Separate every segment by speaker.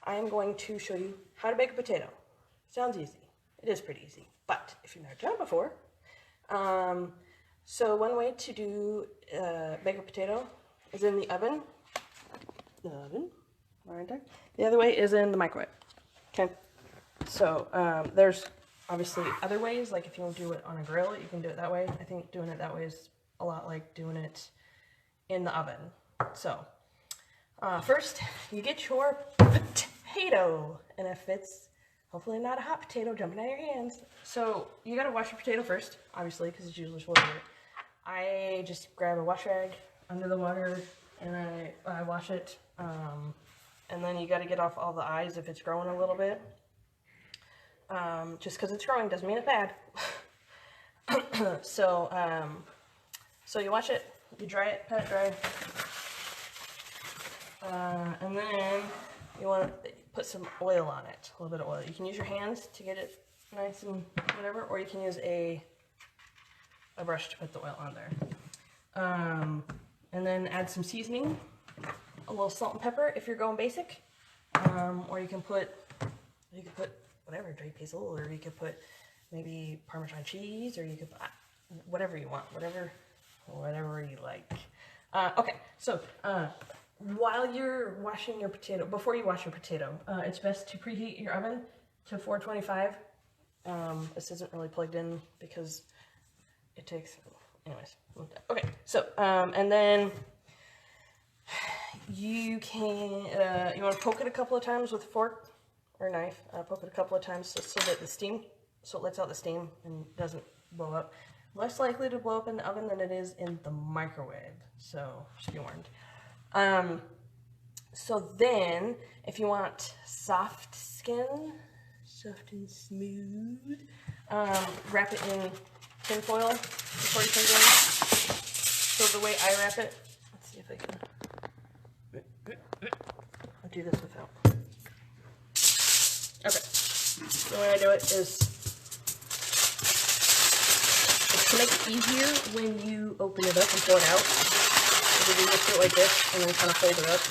Speaker 1: I'm going to show you how to bake a potato. Sounds easy. It is pretty easy, but if you've never done it before, so one way to do bake a potato is in the oven. Right there. The other way is in the microwave. Okay. So there's obviously other ways, like if you want to do it on a grill, you can do it that way. I think doing it that way is a lot like doing it in the oven. So first, you get your potato, and if it's hopefully not a hot potato jumping out of your hands. So you gotta wash your potato first, obviously, because it's usually full of dirt. I just grab a wash rag under the water and I wash it. And then you gotta get off all the eyes if it's growing a little bit. Just because it's growing doesn't mean it's bad. So you wash it, you dry it, pat it dry. And then you want to put some oil on it, a little bit of oil. You can use your hands to get it nice and whatever, or you can use a brush to put the oil on there. And then add some seasoning, a little salt and pepper if you're going basic, or you can put whatever, dry basil, or you could put maybe Parmesan cheese, or you could put whatever you want, whatever you like. Okay, so while you're washing your potato, before you wash your potato, it's best to preheat your oven to 425. This isn't really plugged in because it takes, anyways. Okay, so, and then you can, you want to poke it a couple of times with a fork or knife. Poke it a couple of times so that the steam, so it lets out the steam and doesn't blow up. Less likely to blow up in the oven than it is in the microwave, so just be warned. So then, if you want soft skin, soft and smooth, wrap it in tin foil before you put it in. So the way I wrap it, let's see if I can, I'll do this without. Okay, the way I do it is, to make it easier when you open it up and pull it out, if you just do it like this and then kind of fold it up,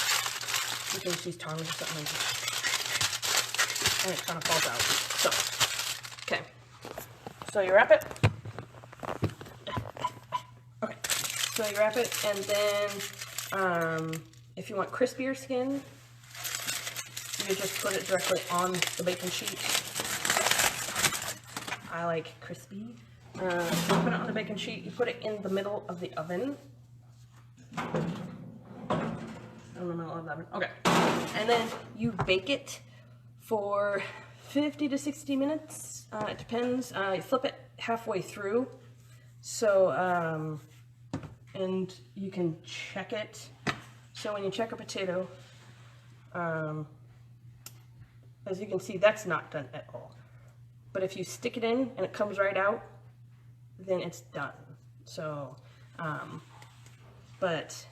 Speaker 1: you can just use tongs or something like that, and it kind of falls out. So, okay, so you wrap it. Okay, so you wrap it, and then if you want crispier skin, you just put it directly on the baking sheet. I like crispy. You put it on the baking sheet, you put it in the middle of the oven. In the middle of the oven, okay. And then you bake it for 50 to 60 minutes. It depends. You flip it halfway through. So, and you can check it. So when you check a potato, as you can see, that's not done at all. But if you stick it in and it comes right out, then it's done. So, but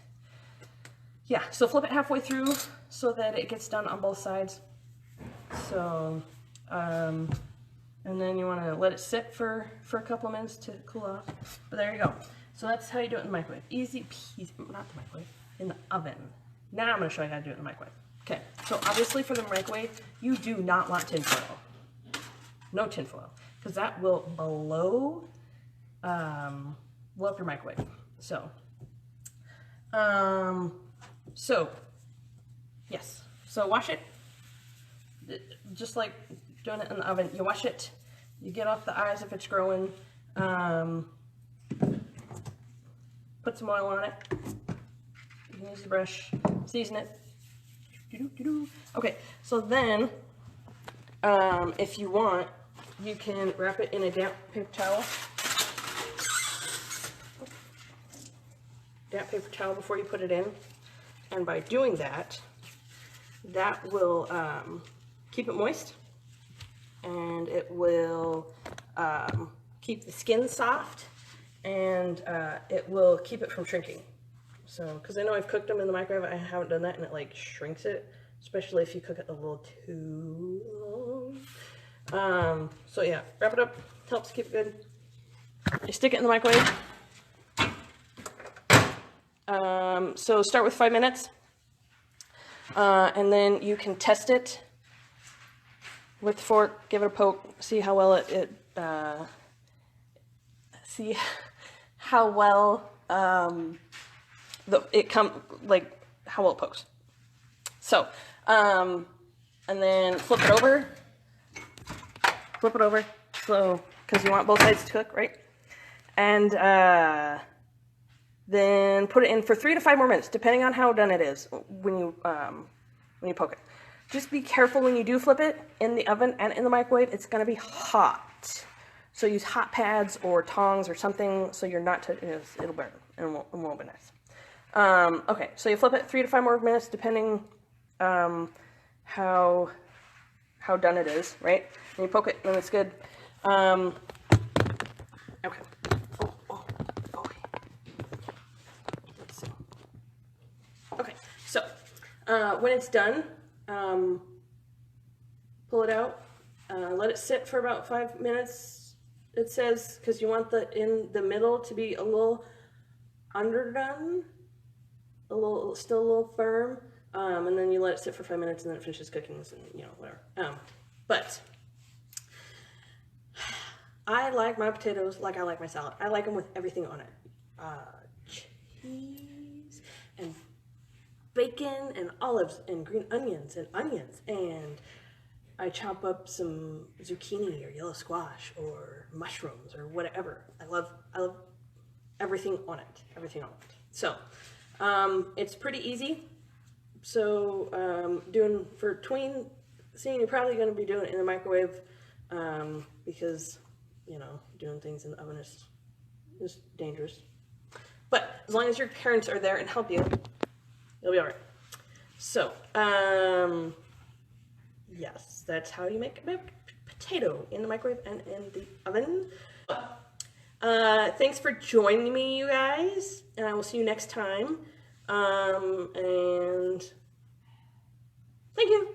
Speaker 1: yeah, so flip it halfway through so that it gets done on both sides. So, and then you want to let it sit for a couple of minutes to cool off. But there you go. So that's how you do it in the microwave. Easy peasy, not the microwave, in the oven. Now I'm going to show you how to do it in the microwave. Okay, so obviously for the microwave, you do not want tin foil. No tin foil, because that will blow up your microwave. So, yes. So wash it, just like doing it in the oven. You wash it, you get off the eyes if it's growing, put some oil on it, you can use the brush, season it. Okay, so then, if you want, you can wrap it in a damp paper towel. Damp paper towel before you put it in. And by doing that, that will keep it moist, and it will keep the skin soft, and it will keep it from shrinking. So, because I know I've cooked them in the microwave, I haven't done that, and it like shrinks it, especially if you cook it a little too long. So yeah, wrap it up, helps keep it good. You stick it in the microwave. So start with 5 minutes, and then you can test it with the fork, give it a poke, see how well see how well how well it pokes. So, and then flip it over, so, because you want both sides to cook, right? And then put it in for 3 to 5 more minutes, depending on how done it is when you poke it. Just be careful when you do flip it in the oven and in the microwave. It's going to be hot, so use hot pads or tongs or something so you're not it'll burn and it won't be nice. Okay, so you flip it 3 to 5 more minutes, depending how done it is, right? And you poke it, and it's good. Okay. Okay. Let's see. Okay, so when it's done, pull it out. Let it sit for about 5 minutes. It says, because you want in the middle to be a little underdone, still a little firm, and then you let it sit for 5 minutes, and then it finishes cooking, and whatever. But I like my potatoes like I like my salad. I like them with everything on it. Cheese and bacon and olives and green onions, and I chop up some zucchini or yellow squash or mushrooms or whatever. I love everything on it. So it's pretty easy. So doing for tween scene, you're probably going to be doing it in the microwave because doing things in the oven is dangerous. But as long as your parents are there and help you, you'll be all right. So yes, that's how you make a potato, in the microwave and in the oven. Thanks for joining me, you guys, and I will see you next time. And thank you.